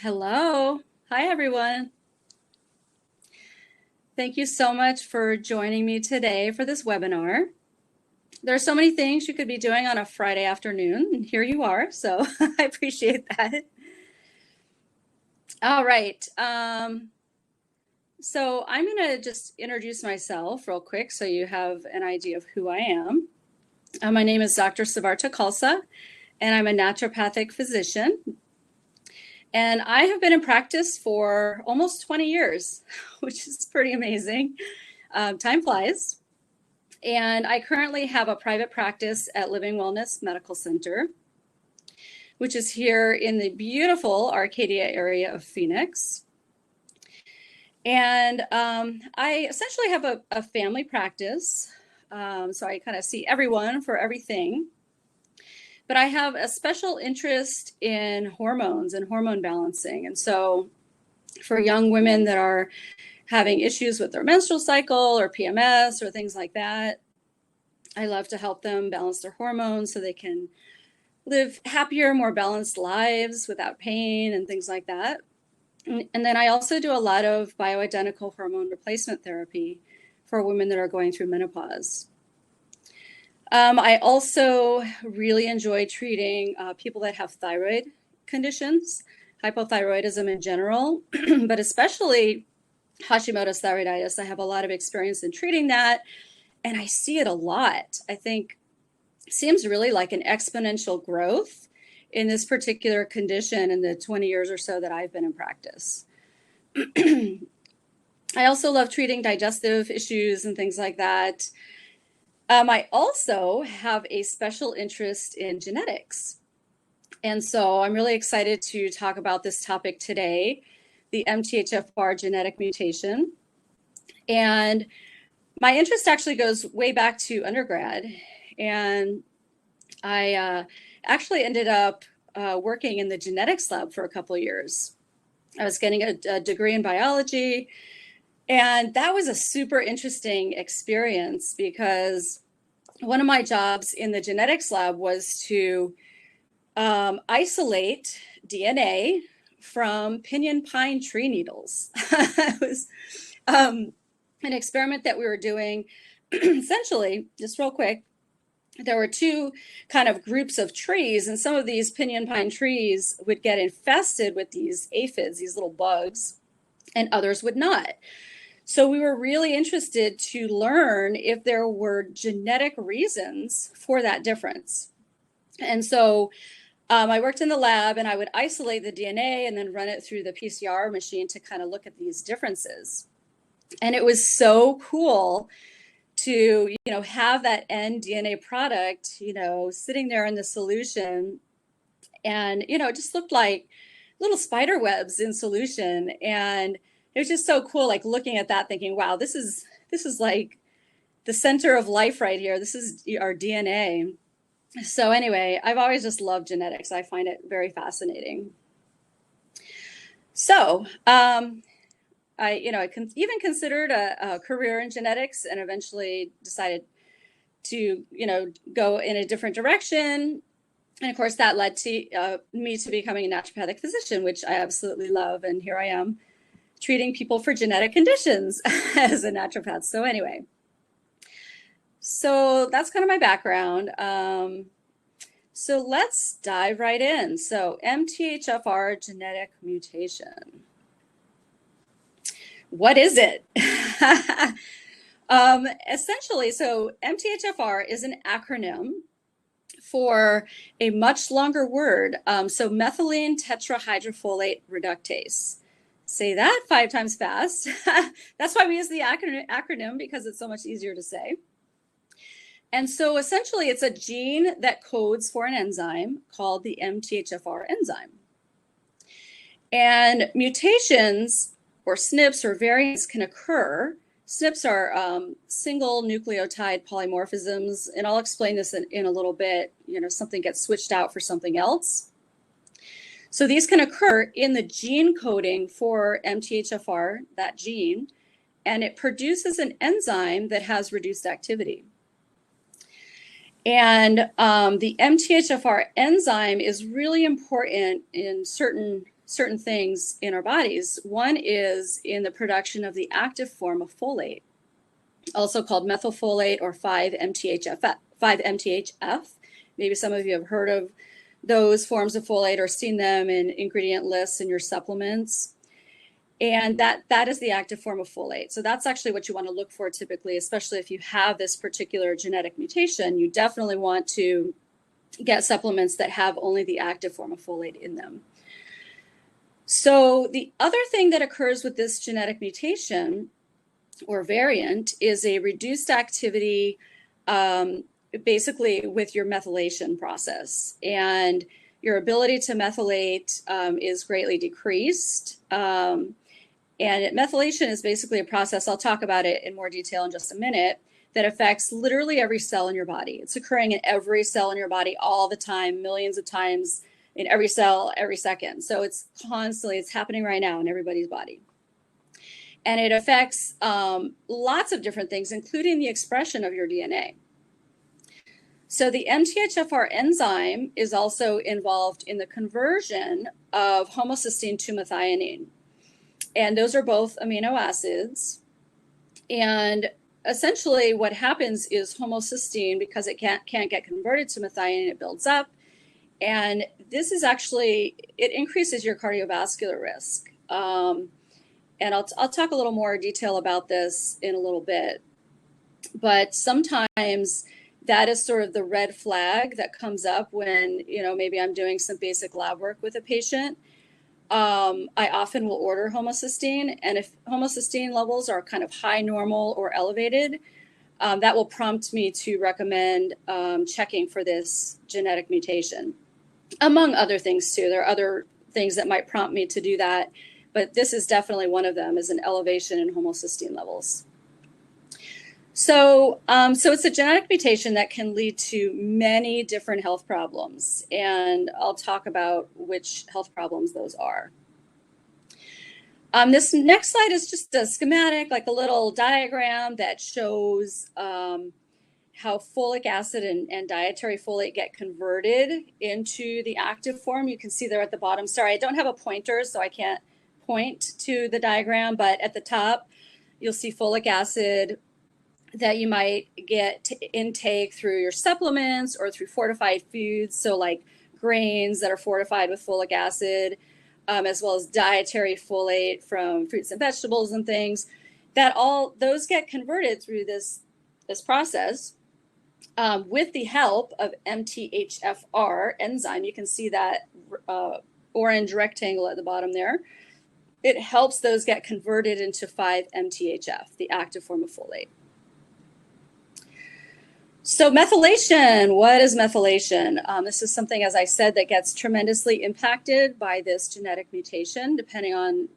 Hello. Hi, everyone. Thank you so much for joining me today for this webinar. There are so many things you could be doing on a Friday afternoon, and here you are, so I appreciate that. All right. So I'm going to just introduce myself real quick so you have an idea of who I am. My name is Dr. Sarv Varta Khalsa, and I'm a naturopathic physician. And I have been in practice for almost 20 years, which is pretty amazing. Time flies. And I currently have a private practice at Living Wellness Medical Center, which is here in the beautiful Arcadia area of Phoenix. And I essentially have a family practice. So I kind of see everyone for everything. But I have a special interest in hormones and hormone balancing. And so for young women that are having issues with their menstrual cycle or PMS or things like that, I love to help them balance their hormones so they can live happier, more balanced lives without pain and things like that. And then I also do a lot of bioidentical hormone replacement therapy for women that are going through menopause. I also really enjoy treating people that have thyroid conditions, hypothyroidism in general, but especially Hashimoto's thyroiditis. I have a lot of experience in treating that, and I see it a lot. I think it seems really like an exponential growth in this particular condition in the 20 years or so that I've been in practice. I also love treating digestive issues and things like that. I also have a special interest in genetics. And so I'm really excited to talk about this topic today, the MTHFR genetic mutation. And my interest actually goes way back to undergrad. And I actually ended up working in the genetics lab for a couple of years. I was getting a degree in biology. And that was a super interesting experience because one of my jobs in the genetics lab was to isolate DNA from pinyon pine tree needles. It was an experiment that we were doing. Essentially, just real quick, there were two kind of groups of trees, and some of these pinyon pine trees would get infested with these aphids, these little bugs, and others would not. So we were really interested to learn if there were genetic reasons for that difference. And so I worked in the lab and I would isolate the DNA and then run it through the PCR machine to kind of look at these differences. And it was so cool to, have that end DNA product, sitting there in the solution. And, it just looked like little spider webs in solution. And it was just so cool, like looking at that, thinking, wow, this is like the center of life right here. This is our DNA. So anyway, I've always just loved genetics. I find it very fascinating. So I even considered a career in genetics and eventually decided to, go in a different direction. And of course, that led to me to becoming a naturopathic physician, which I absolutely love. And here I am, treating people for genetic conditions as a naturopath. So anyway, so that's kind of my background. So let's dive right in. So MTHFR genetic mutation. What is it? Essentially, so MTHFR is an acronym for a much longer word. So methylene tetrahydrofolate reductase. Say that 5 times fast. That's why we use the acronym, because it's so much easier to say. And so essentially it's a gene that codes for an enzyme called the MTHFR enzyme. And mutations or SNPs or variants can occur. SNPs are single nucleotide polymorphisms, and I'll explain this in a little bit. Something gets switched out for something else. So these can occur in the gene coding for MTHFR, that gene, and it produces an enzyme that has reduced activity. And the MTHFR enzyme is really important in certain certain things in our bodies. One is in the production of the active form of folate, also called methylfolate or 5-MTHF. Maybe some of you have heard of those forms of folate or seen them in ingredient lists in your supplements. And that is the active form of folate. So that's actually what you want to look for typically, especially if you have this particular genetic mutation. You definitely want to get supplements that have only the active form of folate in them. So the other thing that occurs with this genetic mutation or variant is a reduced activity basically with your methylation process. And your ability to methylate is greatly decreased. And methylation is basically a process, I'll talk about it in more detail in just a minute, that affects literally every cell in your body. It's occurring in every cell in your body all the time, millions of times in every cell, every second. So it's constantly, it's happening right now in everybody's body. And it affects lots of different things, including the expression of your DNA. So the MTHFR enzyme is also involved in the conversion of homocysteine to methionine. And those are both amino acids. And essentially what happens is homocysteine, because it can't get converted to methionine, it builds up. And this is actually, it increases your cardiovascular risk. And I'll talk a little more detail about this in a little bit. But sometimes that is sort of the red flag that comes up when, maybe I'm doing some basic lab work with a patient. I often will order homocysteine, and if homocysteine levels are kind of high, normal, or elevated, that will prompt me to recommend checking for this genetic mutation, among other things too. There are other things that might prompt me to do that, but this is definitely one of them, is an elevation in homocysteine levels. So it's a genetic mutation that can lead to many different health problems, and I'll talk about which health problems those are. This next slide is just a schematic, like a little diagram that shows how folic acid and dietary folate get converted into the active form. You can see there at the bottom. Sorry, I don't have a pointer, so I can't point to the diagram, but at the top, you'll see folic acid that you might get to intake through your supplements or through fortified foods. So like grains that are fortified with folic acid, as well as dietary folate from fruits and vegetables and things, that all those get converted through this process with the help of MTHFR enzyme. You can see that orange rectangle at the bottom there. It helps those get converted into 5-MTHF, the active form of folate. So methylation, what is methylation? This is something, as I said, that gets tremendously impacted by this genetic mutation, depending on,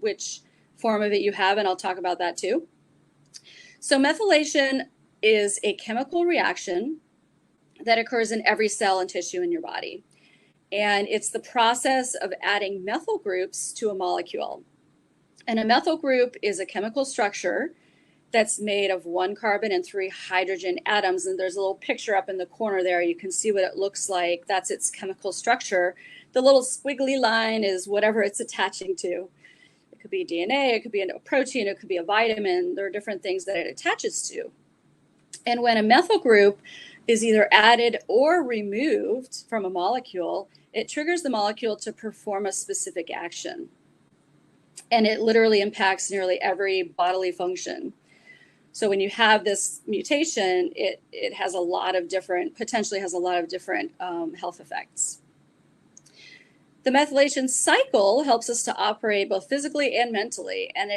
which form of it you have, and I'll talk about that too. So methylation is a chemical reaction that occurs in every cell and tissue in your body. And it's the process of adding methyl groups to a molecule. And a methyl group is a chemical structure that's made of 1 carbon and 3 hydrogen atoms. And there's a little picture up in the corner there. You can see what it looks like. That's its chemical structure. The little squiggly line is whatever it's attaching to. It could be DNA, it could be a protein, it could be a vitamin. There are different things that it attaches to. And when a methyl group is either added or removed from a molecule, it triggers the molecule to perform a specific action. And it literally impacts nearly every bodily function. So when you have this mutation, it has a lot of different, potentially has a lot of different health effects. The methylation cycle helps us to operate both physically and mentally, and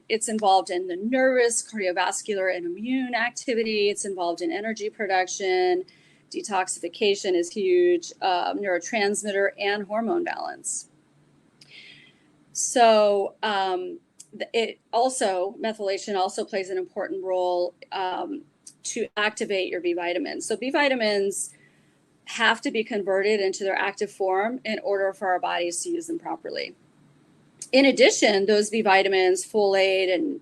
it's involved in the nervous, cardiovascular, and immune activity. It's involved in energy production. Detoxification is huge, neurotransmitter, and hormone balance. So methylation also plays an important role to activate your B vitamins. So B vitamins have to be converted into their active form in order for our bodies to use them properly. In addition, those B vitamins, folate, and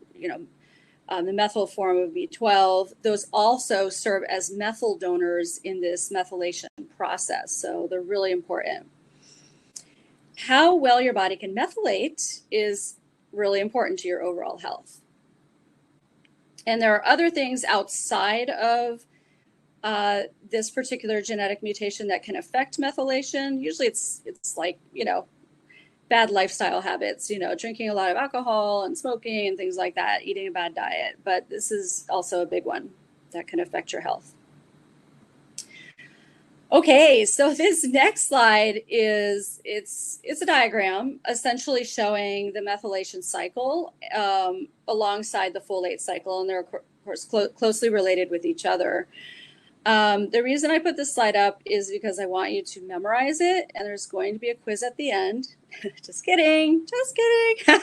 the methyl form of B12, those also serve as methyl donors in this methylation process. So they're really important. how well your body can methylate is really important to your overall health. And there are other things outside of this particular genetic mutation that can affect methylation. Usually it's like, bad lifestyle habits, drinking a lot of alcohol and smoking and things like that, eating a bad diet. But this is also a big one that can affect your health. Okay, so this next slide it's a diagram essentially showing the methylation cycle alongside the folate cycle, and they're of course closely related with each other. The reason I put this slide up is because I want you to memorize it, and there's going to be a quiz at the end. Just kidding. I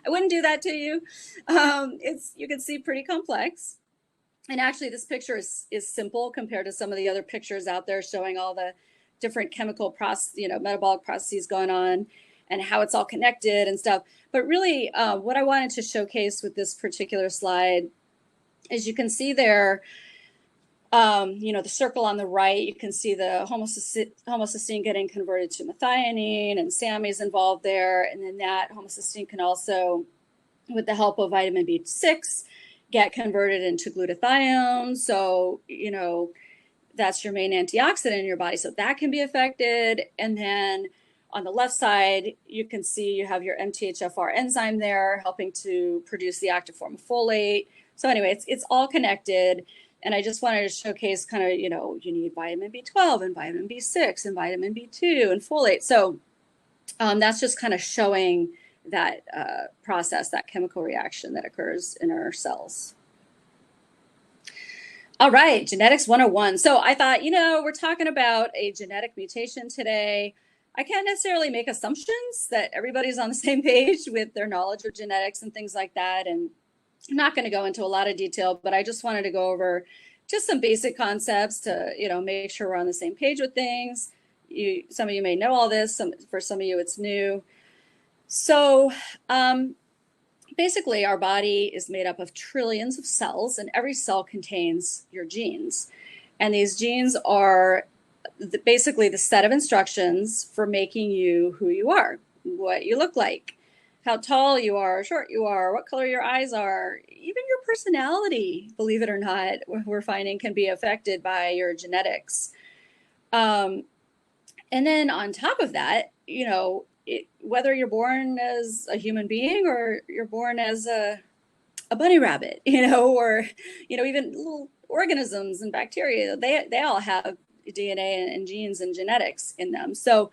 wouldn't do that to you. You can see pretty complex. And actually, this picture is simple compared to some of the other pictures out there showing all the different chemical metabolic processes going on and how it's all connected and stuff. But really, what I wanted to showcase with this particular slide is you can see there, the circle on the right, you can see the homocysteine getting converted to methionine, and SAMe is involved there. And then that homocysteine can also, with the help of vitamin B6, get converted into glutathione. So, that's your main antioxidant in your body. So that can be affected. And then on the left side, you can see you have your MTHFR enzyme there helping to produce the active form of folate. So anyway, it's all connected. And I just wanted to showcase kind of, you need vitamin B12 and vitamin B6 and vitamin B2 and folate. So that's just kind of showing that process, that chemical reaction that occurs in our cells. All right, genetics 101. So I thought, we're talking about a genetic mutation today. I can't necessarily make assumptions that everybody's on the same page with their knowledge of genetics and things like that. And I'm not going to go into a lot of detail, but I just wanted to go over just some basic concepts to, make sure we're on the same page with things. Some of you may know all this. For some of you, it's new. So basically, our body is made up of trillions of cells, and every cell contains your genes. And these genes are basically the set of instructions for making you who you are, what you look like, how tall you are, short you are, what color your eyes are, even your personality, believe it or not, we're finding can be affected by your genetics. And then on top of that, whether you're born as a human being or you're born as a bunny rabbit, or, even little organisms and bacteria, they all have DNA and genes and genetics in them. So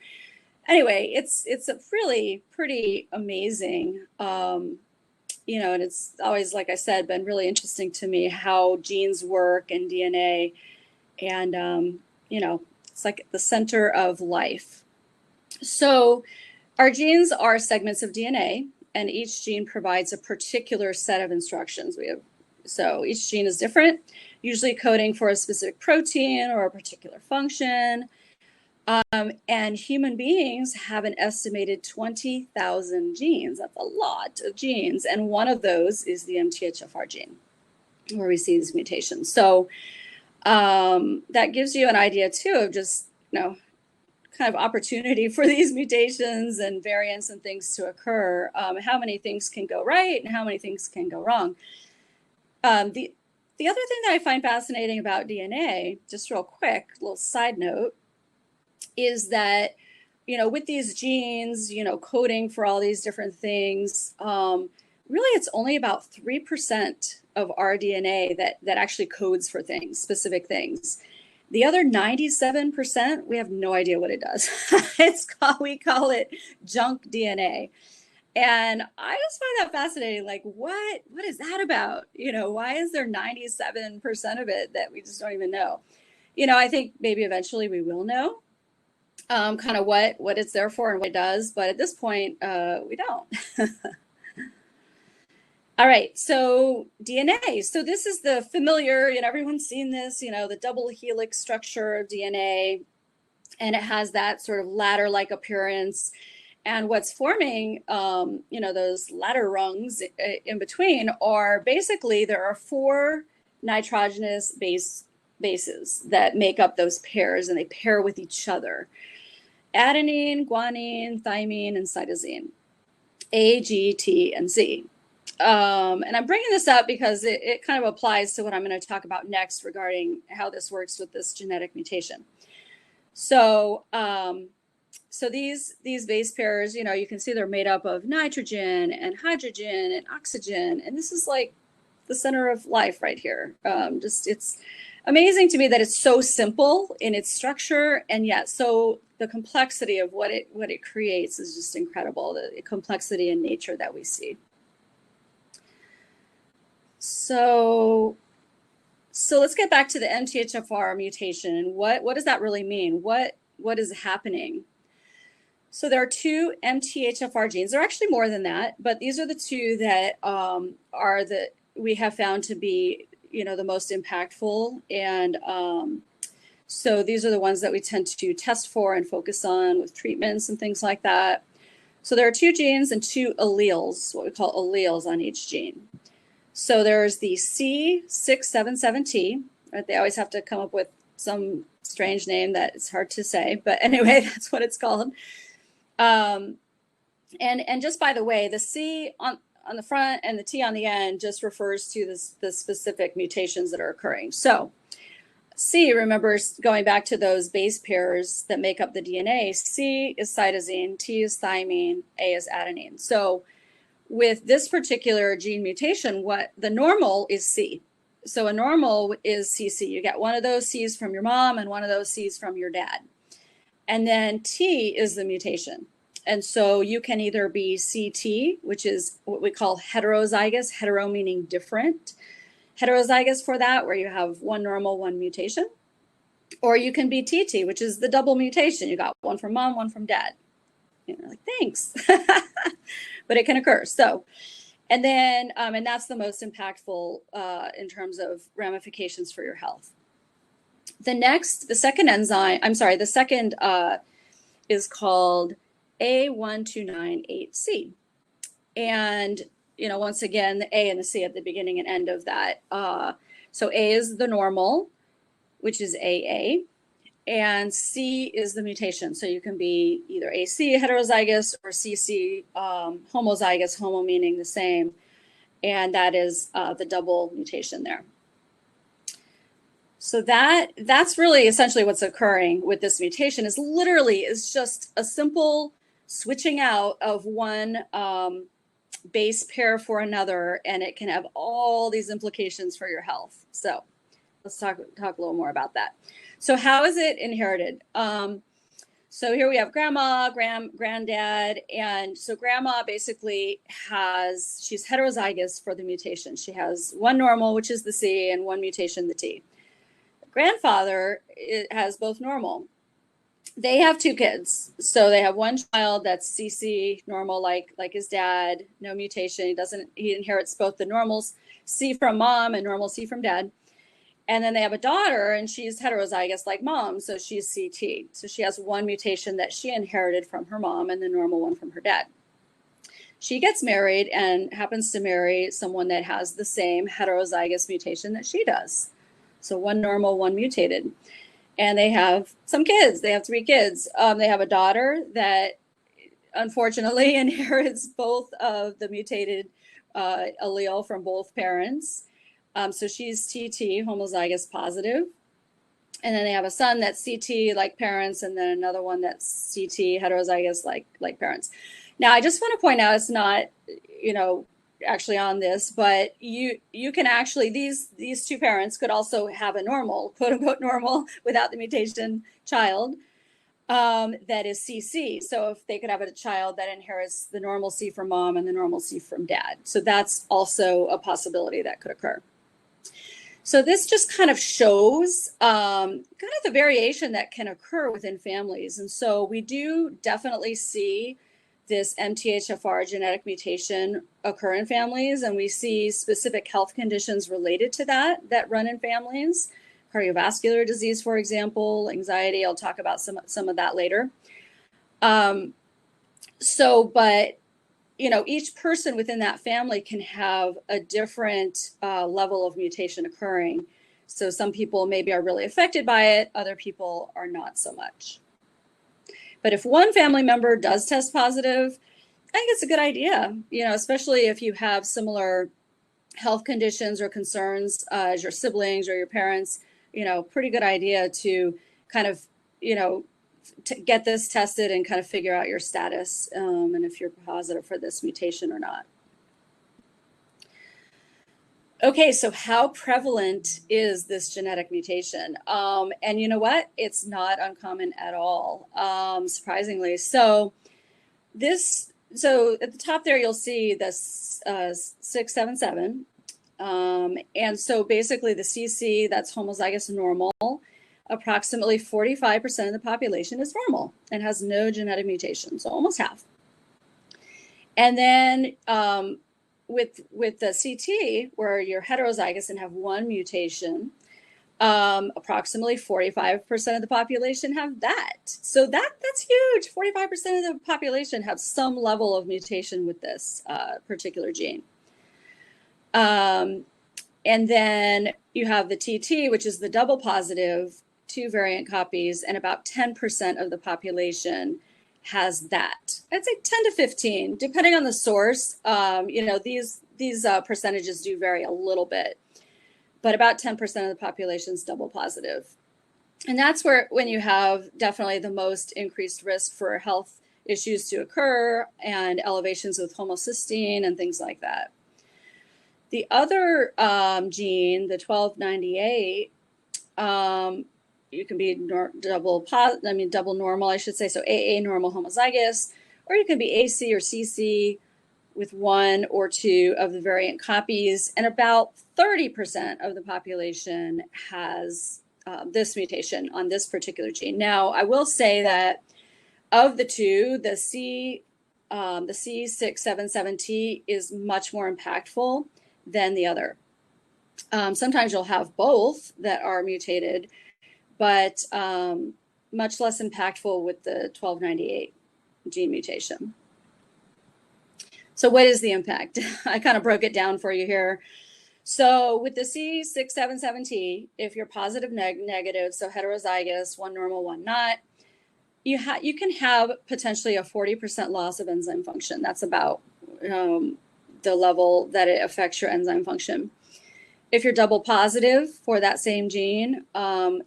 anyway, it's a really pretty amazing, and it's always, like I said, been really interesting to me how genes work and DNA, and, it's like the center of life. So our genes are segments of DNA, and each gene provides a particular set of instructions. So each gene is different, usually coding for a specific protein or a particular function. And human beings have an estimated 20,000 genes. That's a lot of genes. And one of those is the MTHFR gene, where we see these mutations. So that gives you an idea, too, of just, kind of opportunity for these mutations and variants and things to occur, how many things can go right and how many things can go wrong. The other thing that I find fascinating about DNA, just real quick, little side note, is that, with these genes, coding for all these different things, really it's only about 3% of our DNA that actually codes for things, specific things. The other 97%, we have no idea what it does. We call it junk DNA. And I just find that fascinating. Like, what is that about? Why is there 97% of it that we just don't even know? I think maybe eventually we will know kind of what it's there for and what it does. But at this point, we don't. All right, so DNA. So this is the familiar, everyone's seen this, the double helix structure of DNA, and it has that sort of ladder-like appearance. And what's forming, those ladder rungs in between are basically, there are 4 nitrogenous bases that make up those pairs, and they pair with each other. adenine, guanine, thymine, and cytosine, A, G, T, and Z. And I'm bringing this up because it kind of applies to what I'm going to talk about next regarding how this works with this genetic mutation. So, so these base pairs, you know, you can see they're made up of nitrogen and hydrogen and oxygen, and this is like the center of life right here. It's amazing to me that it's so simple in its structure, and yet so the complexity of what it creates is just incredible. The complexity in nature that we see. So let's get back to the MTHFR mutation and what does that really mean? What is happening? So there are two MTHFR genes. There are actually more than that, but these are the two that we have found to be, you know, the most impactful. And so these are the ones that we tend to test for and focus on with treatments and things like that. So there are two genes and two alleles, what we call alleles on each gene. So there's the C677T, right? They always have to come up with some strange name that it's hard to say, but anyway, that's what it's called. And just by the way, the C on the front and the T on the end just refers to the specific mutations that are occurring. So C, remembers going back to those base pairs that make up the DNA, C is cytosine, T is thymine, A is adenine. So with this particular gene mutation, what the normal is C. So a normal is CC. You get one of those C's from your mom and one of those C's from your dad. And then T is the mutation. And so you can either be CT, which is what we call heterozygous, hetero meaning different. Heterozygous for that, where you have one normal, one mutation. Or you can be TT, which is the double mutation. You got one from mom, one from dad. You're like, thanks. But it can occur. So, and then, and that's the most impactful in terms of ramifications for your health. The second is called A1298C. And, you know, once again, the A and the C at the beginning and end of that. So A is the normal, which is AA. And C is the mutation. So you can be either AC, heterozygous, or CC, homozygous, homo meaning the same. And that is the double mutation there. So that's really essentially what's occurring with this mutation is just a simple switching out of one base pair for another, and it can have all these implications for your health. So let's talk a little more about that. So how is it inherited? So here we have grandma, granddad, and so grandma basically she's heterozygous for the mutation. She has one normal, which is the C, and one mutation, the T. Grandfather has both normal. They have two kids. So they have one child that's CC, normal, like his dad, no mutation. He inherits both the normals, C from mom and normal C from dad. And then they have a daughter, and she's heterozygous like mom, so she's CT. So she has one mutation that she inherited from her mom and the normal one from her dad. She gets married and happens to marry someone that has the same heterozygous mutation that she does. So one normal, one mutated. And they have some kids. They have 3 kids. They have a daughter that unfortunately inherits both of the mutated allele from both parents. So she's TT, homozygous positive. And then they have a son that's CT like parents, and then another one that's CT, heterozygous like parents. Now, I just want to point out, it's not, you know, actually on this, but you can actually, these 2 parents could also have a normal, quote unquote normal, without the mutation child that is CC. So if they could have a child that inherits the normal C from mom and the normal C from dad. So that's also a possibility that could occur. So this just kind of shows kind of the variation that can occur within families. And so we do definitely see this MTHFR genetic mutation occur in families, and we see specific health conditions related to that run in families. Cardiovascular disease, for example, anxiety. I'll talk about some of that later. But you know, each person within that family can have a different level of mutation occurring. So some people maybe are really affected by it, other people are not so much. But if one family member does test positive, I think it's a good idea, especially if you have similar health conditions or concerns as your siblings or your parents, pretty good idea to kind of, to get this tested and kind of figure out your status and if you're positive for this mutation or not. Okay, so how prevalent is this genetic mutation? And you know what? It's not uncommon at all, surprisingly. So at the top there, you'll see this 677. And so basically the CC, that's homozygous normal, approximately 45% of the population is normal and has no genetic mutation, so almost half. And then with the CT, where you're heterozygous and have one mutation, approximately 45% of the population have that. So that's huge. 45% of the population have some level of mutation with this particular gene. And then you have the TT, which is the double positive, 2 variant copies, and about 10% of the population has that. I'd say 10 to 15, depending on the source. These percentages do vary a little bit, but about 10% of the population is double positive. And that's when you have definitely the most increased risk for health issues to occur and elevations with homocysteine and things like that. The other gene, the 1298, you can be double normal, I should say, so AA normal homozygous, or you can be AC or CC with 1 or 2 of the variant copies, and about 30% of the population has this mutation on this particular gene. Now, I will say that of the two, the C677T is much more impactful than the other. Sometimes you'll have both that are mutated, but much less impactful with the 1298 gene mutation. So what is the impact? I kind of broke it down for you here. So with the C677T, if you're positive negative, so heterozygous, 1 normal, 1 not, you can have potentially a 40% loss of enzyme function. That's about the level that it affects your enzyme function. If you're double positive for that same gene,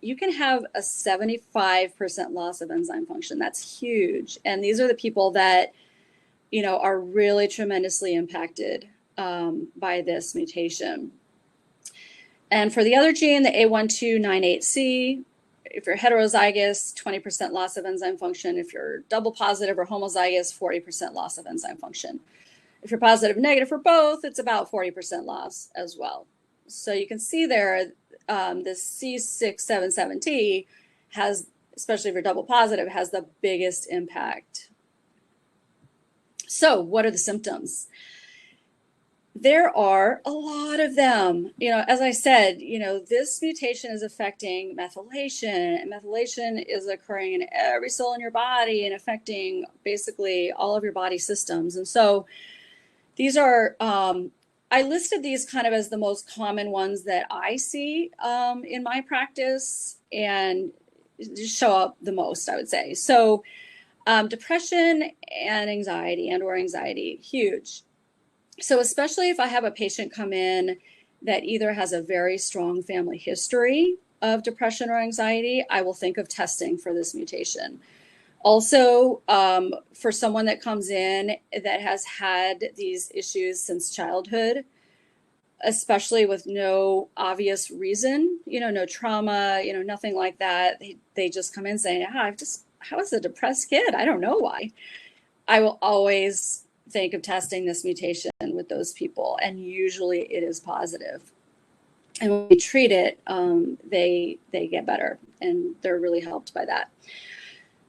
you can have a 75% loss of enzyme function. That's huge. And these are the people that, are really tremendously impacted by this mutation. And for the other gene, the A1298C, if you're heterozygous, 20% loss of enzyme function. If you're double positive or homozygous, 40% loss of enzyme function. If you're positive negative for both, it's about 40% loss as well. So you can see there, the C677T has, especially if you're double positive, has the biggest impact. So what are the symptoms? There are a lot of them. As I said, this mutation is affecting methylation, and methylation is occurring in every cell in your body and affecting basically all of your body systems. And so these are, I listed these kind of as the most common ones that I see in my practice and just show up the most, I would say. So depression and anxiety, huge. So especially if I have a patient come in that either has a very strong family history of depression or anxiety, I will think of testing for this mutation. Also, for someone that comes in that has had these issues since childhood, especially with no obvious reason, no trauma, nothing like that, they just come in saying, I was a depressed kid. I don't know why. I will always think of testing this mutation with those people, and usually it is positive. And when we treat it, they get better, and they're really helped by that.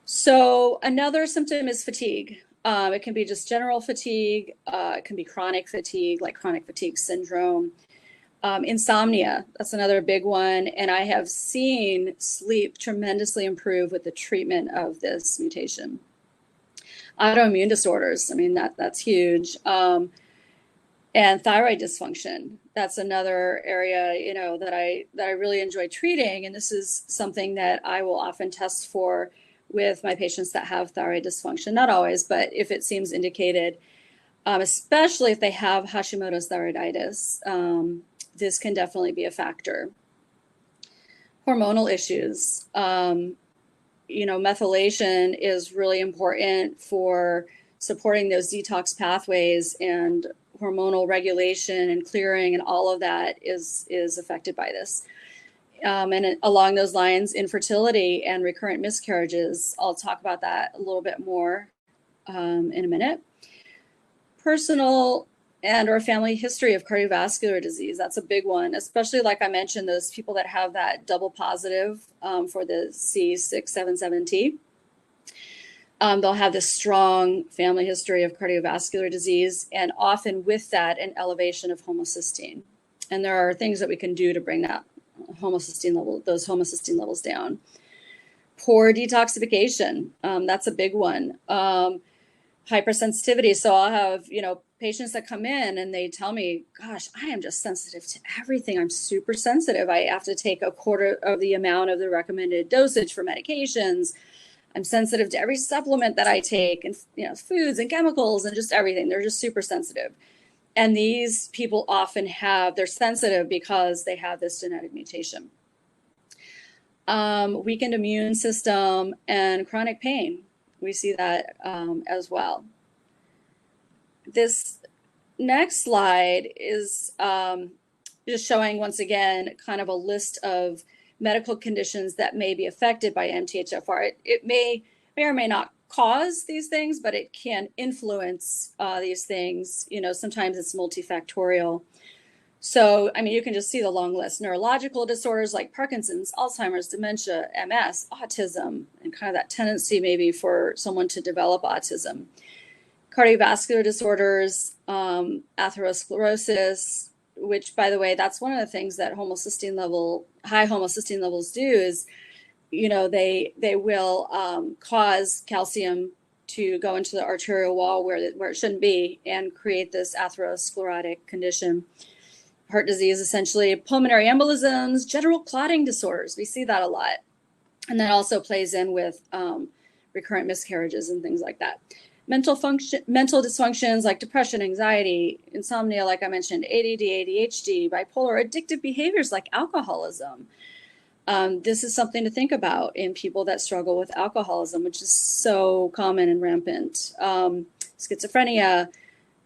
So another symptom is fatigue. It can be just general fatigue. It can be chronic fatigue, like chronic fatigue syndrome. Insomnia, that's another big one. And I have seen sleep tremendously improve with the treatment of this mutation. Autoimmune disorders, that's huge. And thyroid dysfunction, that's another area, that I really enjoy treating. And this is something that I will often test for with my patients that have thyroid dysfunction. Not always, but if it seems indicated, especially if they have Hashimoto's thyroiditis, this can definitely be a factor. Hormonal issues. Methylation is really important for supporting those detox pathways, and hormonal regulation and clearing and all of that is affected by this. And along those lines, infertility and recurrent miscarriages. I'll talk about that a little bit more in a minute. Personal and or family history of cardiovascular disease. That's a big one, especially like I mentioned, those people that have that double positive for the C677T. They'll have this strong family history of cardiovascular disease, and often with that, an elevation of homocysteine. And there are things that we can do to bring that those homocysteine levels down. Poor detoxification, that's a big one. Hypersensitivity. So I'll have, patients that come in and they tell me, gosh, I am just sensitive to everything. I'm super sensitive. I have to take a quarter of the amount of the recommended dosage for medications. I'm sensitive to every supplement that I take, and foods and chemicals and just everything. They're just super sensitive. And these people often they're sensitive because they have this genetic mutation. Weakened immune system and chronic pain. We see that as well. This next slide is just showing, once again, kind of a list of medical conditions that may be affected by MTHFR. It may or may not cause these things, but it can influence these things. Sometimes it's multifactorial. So, you can just see the long list. Neurological disorders like Parkinson's, Alzheimer's, dementia, MS, autism, and kind of that tendency maybe for someone to develop autism. Cardiovascular disorders, atherosclerosis, which, by the way, that's one of the things that high homocysteine levels do is, they will cause calcium to go into the arterial wall where it shouldn't be and create this atherosclerotic condition. Heart disease, essentially, pulmonary embolisms, general clotting disorders. We see that a lot. And that also plays in with recurrent miscarriages and things like that. Mental dysfunctions like depression, anxiety, insomnia, like I mentioned, ADD, ADHD, bipolar, addictive behaviors like alcoholism. This is something to think about in people that struggle with alcoholism, which is so common and rampant. Schizophrenia,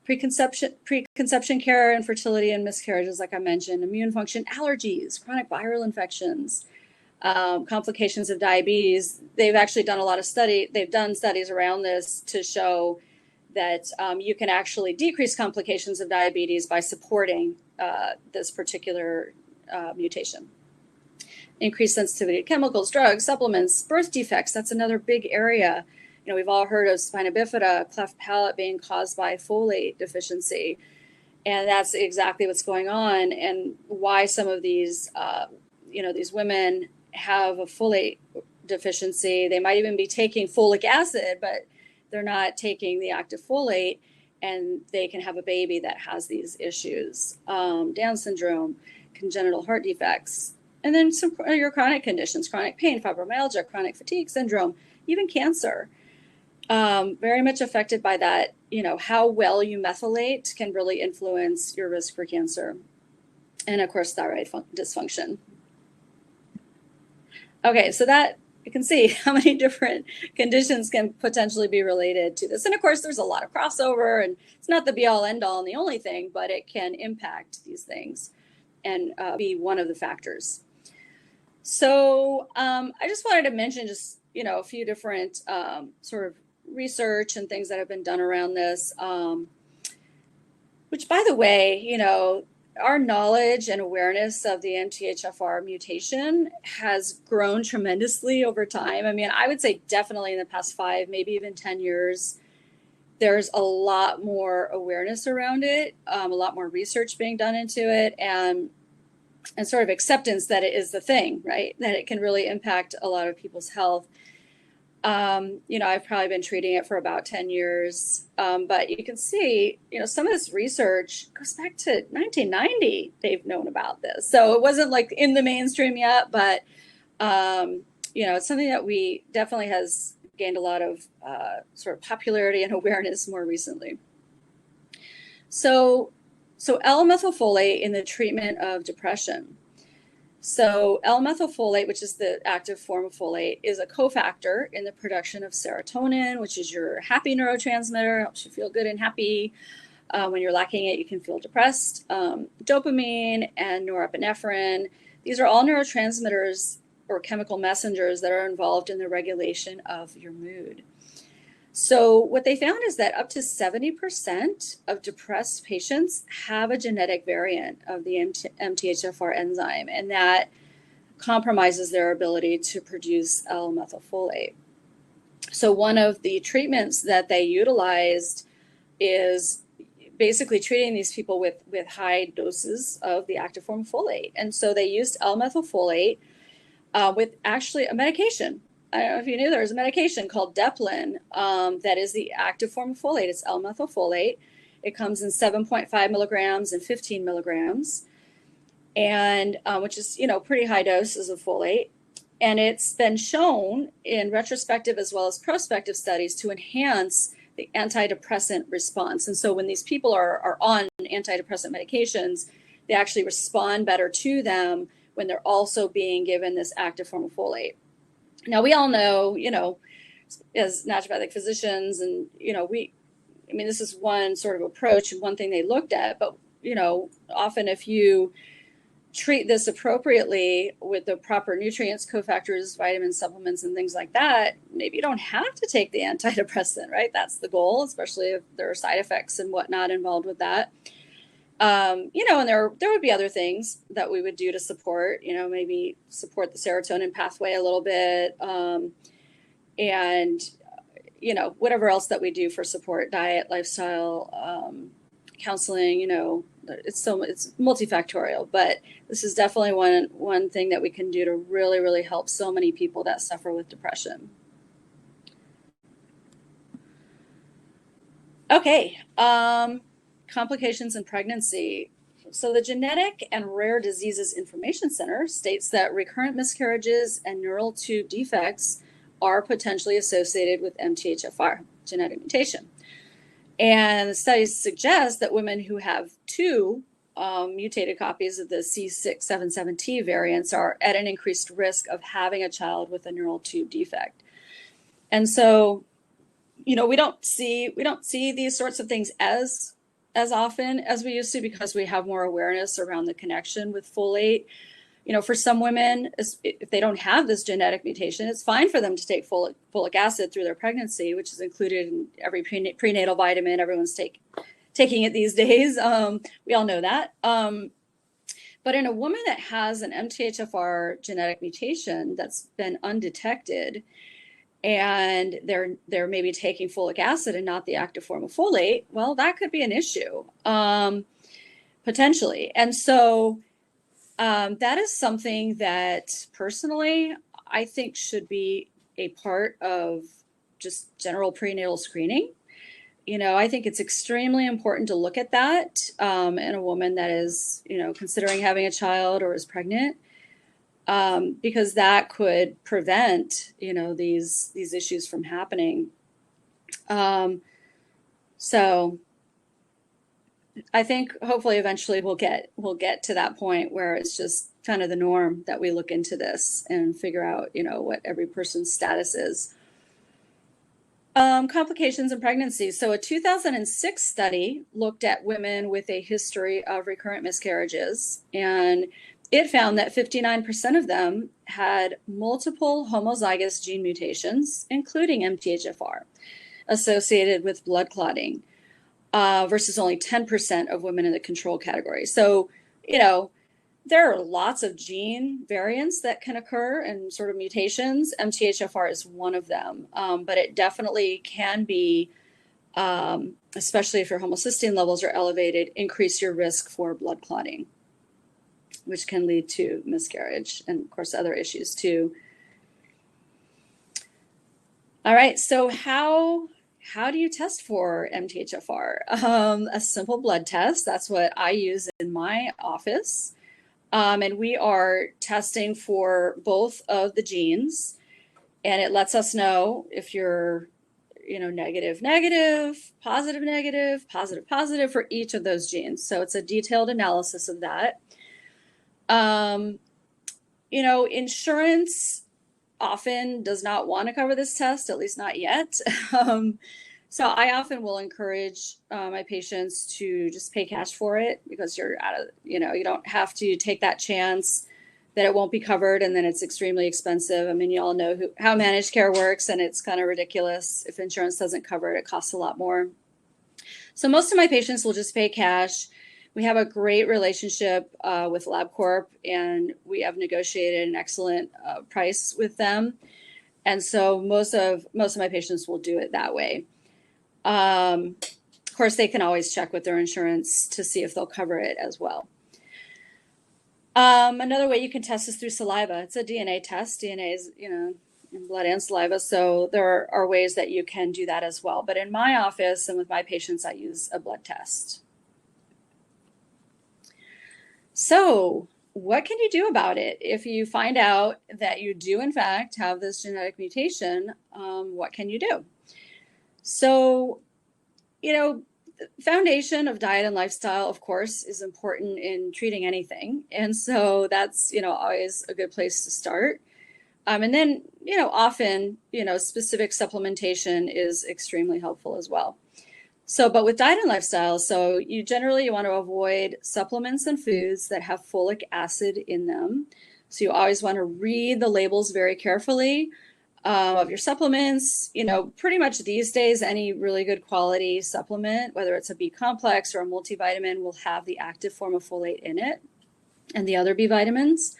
preconception care, infertility and miscarriages, like I mentioned, immune function, allergies, chronic viral infections, complications of diabetes. They've actually done they've done studies around this to show that you can actually decrease complications of diabetes by supporting this particular mutation. Increased sensitivity to chemicals, drugs, supplements, birth defects. That's another big area. We've all heard of spina bifida, cleft palate being caused by folate deficiency. And that's exactly what's going on, and why some of these, these women have a folate deficiency. They might even be taking folic acid, but they're not taking the active folate, and they can have a baby that has these issues. Down syndrome, congenital heart defects, and then some of your chronic conditions, chronic pain, fibromyalgia, chronic fatigue syndrome, even cancer. Very much affected by that. How well you methylate can really influence your risk for cancer. And of course, thyroid dysfunction. Okay, so that you can see how many different conditions can potentially be related to this. And of course, there's a lot of crossover, and it's not the be all end all and the only thing, but it can impact these things and be one of the factors. So I just wanted to mention just, a few different sort of research and things that have been done around this, which, by the way, our knowledge and awareness of the MTHFR mutation has grown tremendously over time. I would say definitely in the past 5, maybe even 10 years, there's a lot more awareness around it, a lot more research being done into it, and sort of acceptance that it is the thing, right? That it can really impact a lot of people's health. I've probably been treating it for about 10 years, but you can see, some of this research goes back to 1990. They've known about this. So it wasn't like in the mainstream yet, but, it's something that we definitely has gained a lot of sort of popularity and awareness more recently. So L-methylfolate in the treatment of depression. So L-methylfolate, which is the active form of folate, is a cofactor in the production of serotonin, which is your happy neurotransmitter, helps you feel good and happy. When you're lacking it, you can feel depressed. Dopamine and norepinephrine, these are all neurotransmitters or chemical messengers that are involved in the regulation of your mood. So what they found is that up to 70% of depressed patients have a genetic variant of the MTHFR enzyme, and that compromises their ability to produce L-methylfolate. So one of the treatments that they utilized is basically treating these people with high doses of the active form of folate. And so they used L-methylfolate with actually a medication. I don't know if you knew there was a medication called Deplin that is the active form of folate. It's L-methylfolate. It comes in 7.5 milligrams and 15 milligrams, and which is, pretty high doses of folate. And it's been shown in retrospective as well as prospective studies to enhance the antidepressant response. And so when these people are on antidepressant medications, they actually respond better to them when they're also being given this active form of folate. Now, we all know, as naturopathic physicians, and, this is one sort of approach and one thing they looked at, but, often if you treat this appropriately with the proper nutrients, cofactors, vitamins, supplements, and things like that, maybe you don't have to take the antidepressant, right? That's the goal, especially if there are side effects and whatnot involved with that. And there would be other things that we would do to support, maybe support the serotonin pathway a little bit, and, whatever else that we do for support, diet, lifestyle, counseling, it's multifactorial, but this is definitely one thing that we can do to really, really help so many people that suffer with depression. Okay. Complications in pregnancy. So the Genetic and Rare Diseases Information Center states that recurrent miscarriages and neural tube defects are potentially associated with MTHFR genetic mutation. And the studies suggest that women who have two mutated copies of the C677T variants are at an increased risk of having a child with a neural tube defect. And so, we don't see these sorts of things as often as we used to, because we have more awareness around the connection with folate. For some women, if they don't have this genetic mutation, it's fine for them to take folic acid through their pregnancy, which is included in every prenatal vitamin. Everyone's taking it these days. We all know that. But in a woman that has an MTHFR genetic mutation that's been undetected, and they're maybe taking folic acid and not the active form of folate, well, that could be an issue, potentially. And so that is something that personally I think should be a part of just general prenatal screening. I think it's extremely important to look at that in a woman that is, considering having a child or is pregnant. Because that could prevent, these issues from happening. So I think hopefully eventually we'll get to that point where it's just kind of the norm that we look into this and figure out, what every person's status is. Complications in pregnancy. So a 2006 study looked at women with a history of recurrent miscarriages, and it found that 59% of them had multiple homozygous gene mutations, including MTHFR, associated with blood clotting, versus only 10% of women in the control category. So, there are lots of gene variants that can occur and sort of mutations. MTHFR is one of them, but it definitely can be, especially if your homocysteine levels are elevated, increase your risk for blood clotting, which can lead to miscarriage and, of course, other issues too. All right, so how do you test for MTHFR? A simple blood test. That's what I use in my office. And we are testing for both of the genes. And it lets us know if you're, negative, negative, positive, positive for each of those genes. So it's a detailed analysis of that. Insurance often does not want to cover this test, at least not yet. So I often will encourage my patients to just pay cash for it, because you're out of, you don't have to take that chance that it won't be covered and then it's extremely expensive. I mean, you all know how managed care works, and it's kind of ridiculous. If insurance doesn't cover it, it costs a lot more. So most of my patients will just pay cash. We have a great relationship with LabCorp, and we have negotiated an excellent price with them. And so most of my patients will do it that way. Of course, they can always check with their insurance to see if they'll cover it as well. Another way you can test is through saliva. It's a DNA test. DNA is, in blood and saliva. So there are ways that you can do that as well. But in my office and with my patients, I use a blood test. So what can you do about it? If you find out that you do, in fact, have this genetic mutation, what can you do? So, the foundation of diet and lifestyle, of course, is important in treating anything. And so that's, always a good place to start. And then, often, specific supplementation is extremely helpful as well. So, but with diet and lifestyle, so you want to avoid supplements and foods that have folic acid in them. So you always want to read the labels very carefully of your supplements. Pretty much these days, any really good quality supplement, whether it's a B complex or a multivitamin, will have the active form of folate in it and the other B vitamins.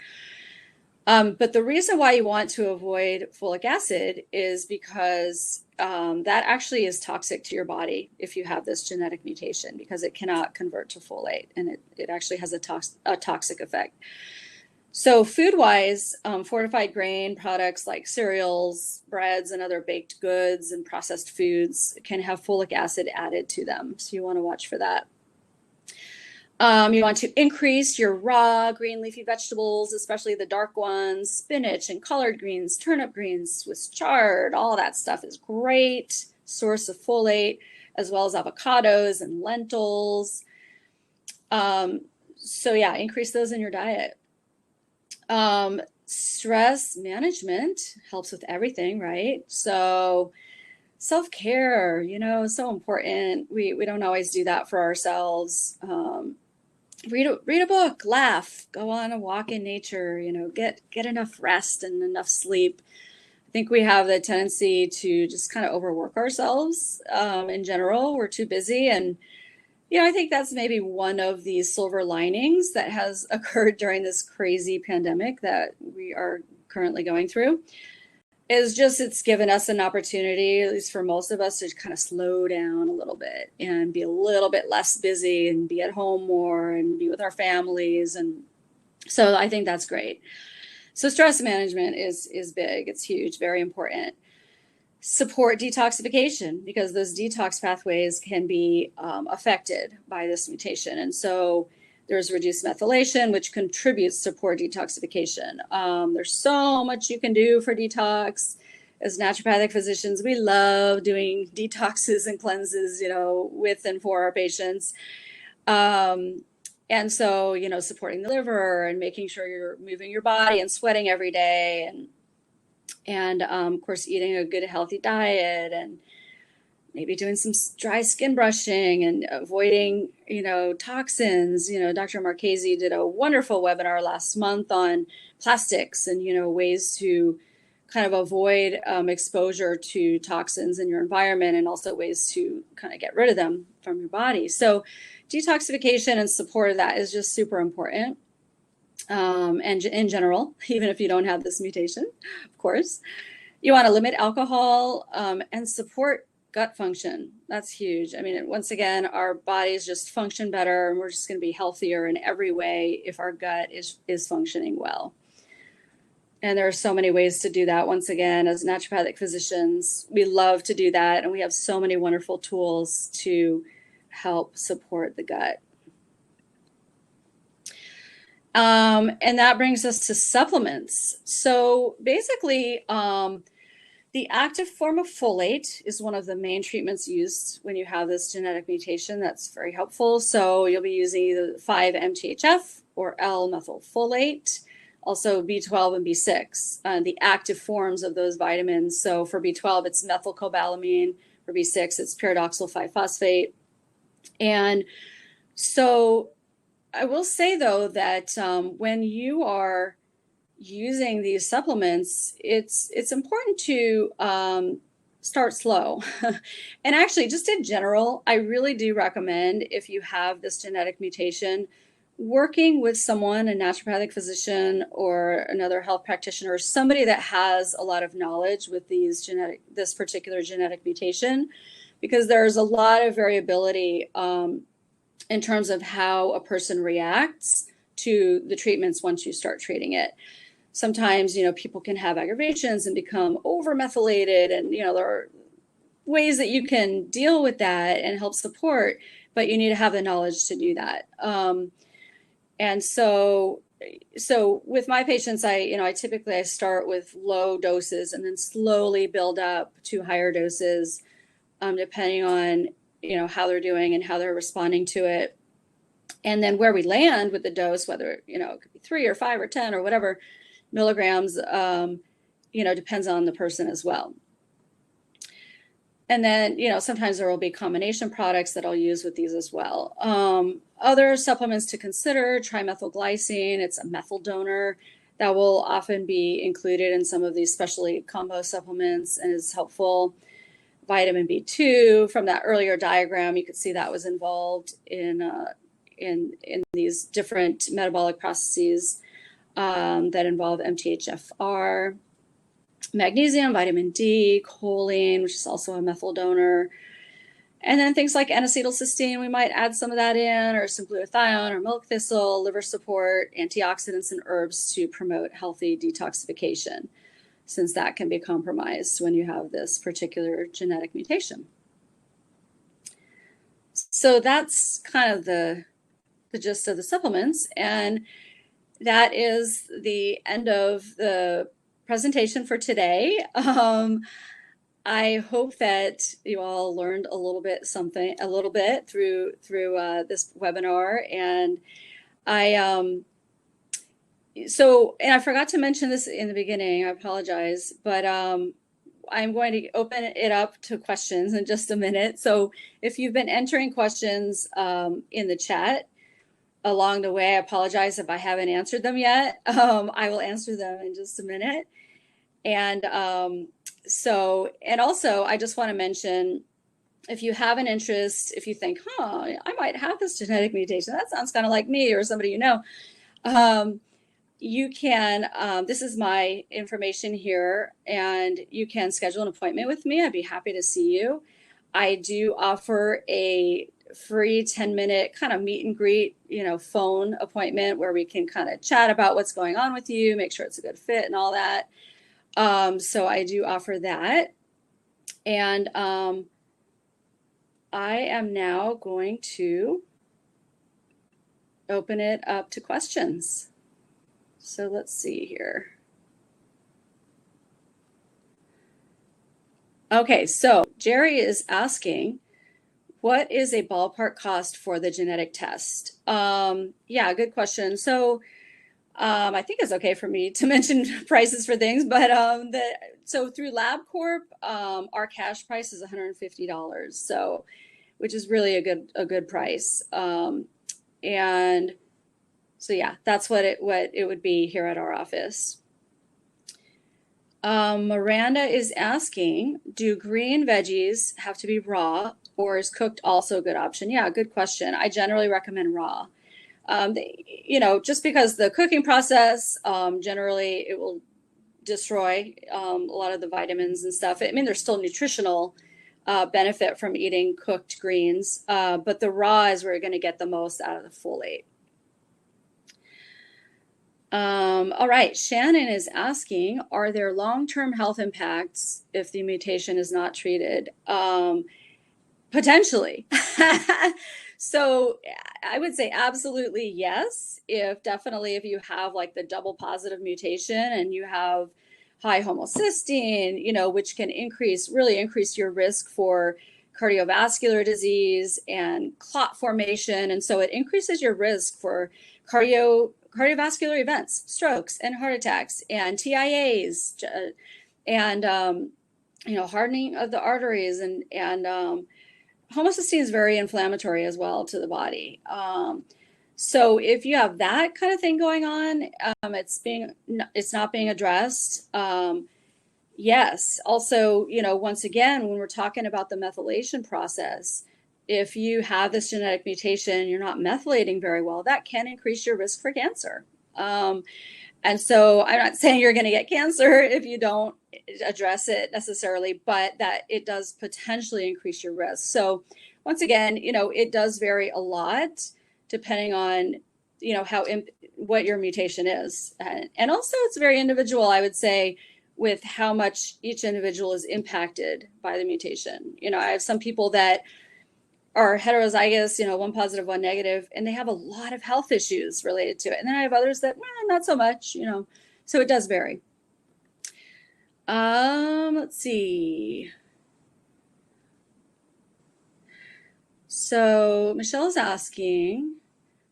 But the reason why you want to avoid folic acid is because that actually is toxic to your body if you have this genetic mutation, because it cannot convert to folate, and it actually has a toxic effect. So food-wise, fortified grain products like cereals, breads, and other baked goods and processed foods can have folic acid added to them. So you want to watch for that. You want to increase your raw green leafy vegetables, especially the dark ones, spinach and collard greens, turnip greens, Swiss chard, all that stuff is great source of folate, as well as avocados and lentils. So yeah, increase those in your diet. Stress management helps with everything, right? So self-care, so important. We don't always do that for ourselves. Read a book, laugh, go on a walk in nature, get enough rest and enough sleep. I think we have the tendency to just kind of overwork ourselves in general. We're too busy. And, I think that's maybe one of the silver linings that has occurred during this crazy pandemic that we are currently going through, is just it's given us an opportunity, at least for most of us, to kind of slow down a little bit and be a little bit less busy and be at home more and be with our families. And so I think that's great. So stress management is big. It's huge, very important. Support detoxification, because those detox pathways can be affected by this mutation. And so there's reduced methylation, which contributes to poor detoxification. There's so much you can do for detox. As naturopathic physicians, we love doing detoxes and cleanses, with and for our patients. And so, supporting the liver and making sure you're moving your body and sweating every day, and of course, eating a good, healthy diet, and maybe doing some dry skin brushing and avoiding, toxins. Dr. Marchese did a wonderful webinar last month on plastics and, ways to kind of avoid exposure to toxins in your environment, and also ways to kind of get rid of them from your body. So detoxification and support of that is just super important. And in general, even if you don't have this mutation, of course, you want to limit alcohol and support gut function. That's huge. I mean, once again, our bodies just function better, and we're just going to be healthier in every way if our gut is functioning well. And there are so many ways to do that. Once again, as naturopathic physicians, we love to do that. And we have so many wonderful tools to help support the gut. And that brings us to supplements. So basically, The active form of folate is one of the main treatments used when you have this genetic mutation. That's very helpful. So you'll be using either 5-MTHF or L-Methylfolate, also B12 and B6, the active forms of those vitamins. So for B12, it's methylcobalamin. For B6, it's pyridoxal 5-phosphate. And so I will say, though, that when you are using these supplements, it's important to start slow. And actually, just in general, I really do recommend, if you have this genetic mutation, working with someone, a naturopathic physician or another health practitioner, somebody that has a lot of knowledge with this particular genetic mutation, because there's a lot of variability in terms of how a person reacts to the treatments once you start treating it. Sometimes, people can have aggravations and become over-methylated, and, there are ways that you can deal with that and help support, but you need to have the knowledge to do that. And so with my patients, I typically start with low doses and then slowly build up to higher doses, depending on, how they're doing and how they're responding to it. And then where we land with the dose, whether, it could be 3 or 5 or 10 or whatever milligrams, depends on the person as well. And then, sometimes there will be combination products that I'll use with these as well. Other supplements to consider: trimethylglycine. It's a methyl donor that will often be included in some of these specialty combo supplements and is helpful. Vitamin B2, from that earlier diagram, you could see that was involved in these different metabolic processes that involve MTHFR. Magnesium, vitamin D, choline, which is also a methyl donor. And then things like N-acetylcysteine, we might add some of that in, or some glutathione or milk thistle, liver support, antioxidants, and herbs to promote healthy detoxification, since that can be compromised when you have this particular genetic mutation. So that's kind of the gist of the supplements. And that is the end of the presentation for today. I hope that you all learned a little bit through this webinar. And and I forgot to mention this in the beginning, I apologize, but I'm going to open it up to questions in just a minute. So if you've been entering questions in the chat along the way, I apologize if I haven't answered them yet. I will answer them in just a minute. And also, I just want to mention, if you have an interest, if you think, I might have this genetic mutation, that sounds kind of like me or somebody you can, this is my information here, and you can schedule an appointment with me. I'd be happy to see you. I do offer a free 10-minute kind of meet and greet, phone appointment where we can kind of chat about what's going on with you, make sure it's a good fit and all that. So I do offer that. And I am now going to open it up to questions. So let's see here. Okay, so Jerry is asking, what is a ballpark cost for the genetic test? Yeah, good question. So I think it's okay for me to mention prices for things, but so through LabCorp, our cash price is $150, so which is really a good price. And so yeah, that's what it would be here at our office. Miranda is asking, do green veggies have to be raw, or is cooked also a good option? Yeah, good question. I generally recommend raw. Just because the cooking process, generally it will destroy a lot of the vitamins and stuff. I mean, there's still nutritional benefit from eating cooked greens, but the raw is where you're going to get the most out of the folate. All right, Shannon is asking, are there long-term health impacts if the mutation is not treated? Potentially. So I would say absolutely yes. If you have like the double positive mutation and you have high homocysteine, you know, which can really increase your risk for cardiovascular disease and clot formation. And so it increases your risk for cardiovascular events, strokes and heart attacks and TIAs, and you know, hardening of the arteries, and homocysteine is very inflammatory as well to the body. So if you have that kind of thing going on, it's not being addressed. Yes. Also, you know, once again, when we're talking about the methylation process, if you have this genetic mutation, you're not methylating very well, that can increase your risk for cancer. And so I'm not saying you're going to get cancer if you don't address it necessarily, but that it does potentially increase your risk. So once again, you know, it does vary a lot depending on, you know, what your mutation is. And also it's very individual, I would say, with how much each individual is impacted by the mutation. You know, I have some people that are heterozygous, you know, one positive, one negative, and they have a lot of health issues related to it. And then I have others that, not so much, you know, so it does vary. Let's see. So Michelle is asking,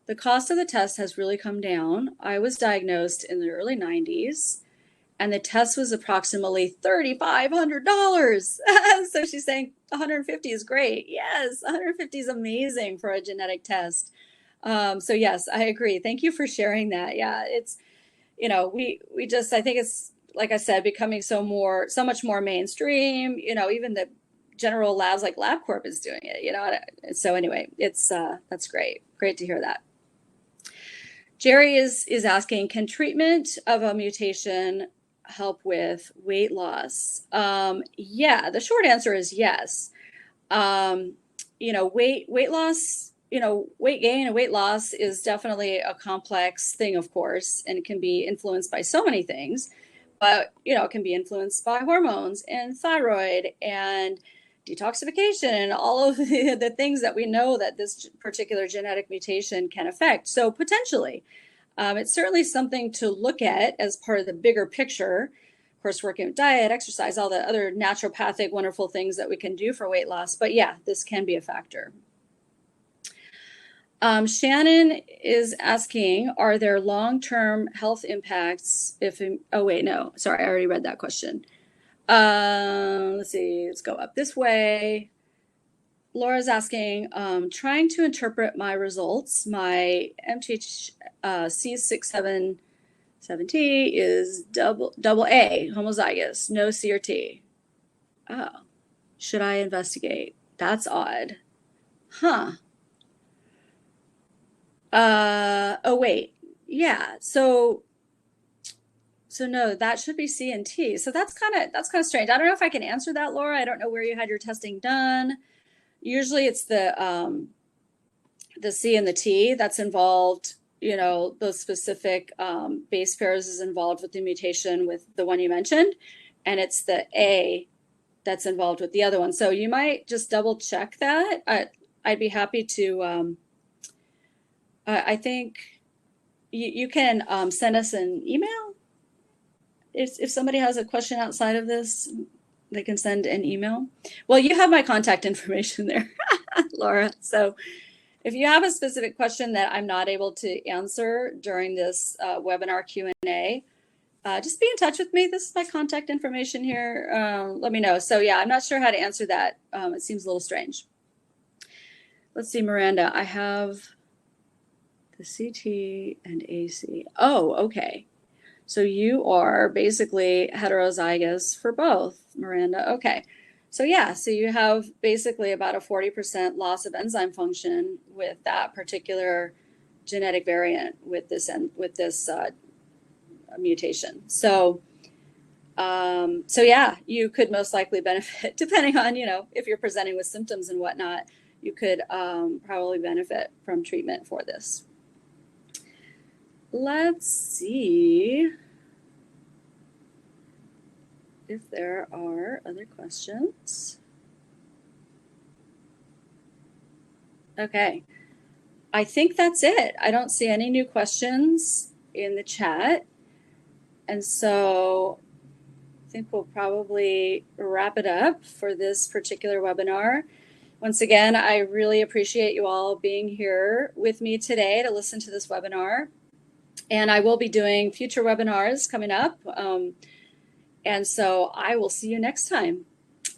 the cost of the test has really come down. I was diagnosed in the early 90s. And the test was approximately $3,500. So she's saying 150 is great. Yes, 150 is amazing for a genetic test. So yes, I agree. Thank you for sharing that. Yeah, it's, you know, we just, I think it's, like I said, becoming so much more mainstream. You know, even the general labs like LabCorp is doing it. You know, so anyway, it's that's great. Great to hear that. Jerry is asking, can treatment of a mutation help with weight loss? Yeah, the short answer is yes. You know, weight loss, you know, weight gain and weight loss is definitely a complex thing, of course, and it can be influenced by so many things, but, you know, it can be influenced by hormones and thyroid and detoxification and all of the things that we know that this particular genetic mutation can affect. So potentially, it's certainly something to look at as part of the bigger picture. Of course, working with diet, exercise, all the other naturopathic, wonderful things that we can do for weight loss. But yeah, this can be a factor. Shannon is asking, are there long-term health impacts if, oh wait, no, sorry, I already read that question. Let's see, let's go up this way. Laura's asking, trying to interpret my results. My MTHC6770 is double A, homozygous, no C or T. Oh, should I investigate? That's odd. Huh. Oh wait, yeah. So no, that should be C and T. So that's kind of strange. I don't know if I can answer that, Laura. I don't know where you had your testing done. Usually it's the C and the T that's involved, you know, those specific base pairs is involved with the mutation with the one you mentioned, and it's the A that's involved with the other one. So you might just double check that. I'd be happy to, I think you can send us an email. If somebody has a question outside of this, they can send an email. Well, you have my contact information there, Laura. So if you have a specific question that I'm not able to answer during this webinar Q&A, just be in touch with me. This is my contact information here. Let me know. So yeah, I'm not sure how to answer that. It seems a little strange. Let's see, Miranda, I have the CT and AC. Oh, okay. So you are basically heterozygous for both, Miranda. Okay. So yeah, so you have basically about a 40% loss of enzyme function with that particular genetic variant with this mutation. So yeah, you could most likely benefit, depending on, you know, if you're presenting with symptoms and whatnot, you could probably benefit from treatment for this. Let's see if there are other questions. Okay, I think that's it. I don't see any new questions in the chat. And so think we'll probably wrap it up for this particular webinar. Once again, I really appreciate you all being here with me today to listen to this webinar. And I will be doing future webinars coming up. And so I will see you next time.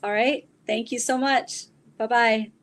All right. Thank you so much. Bye-bye.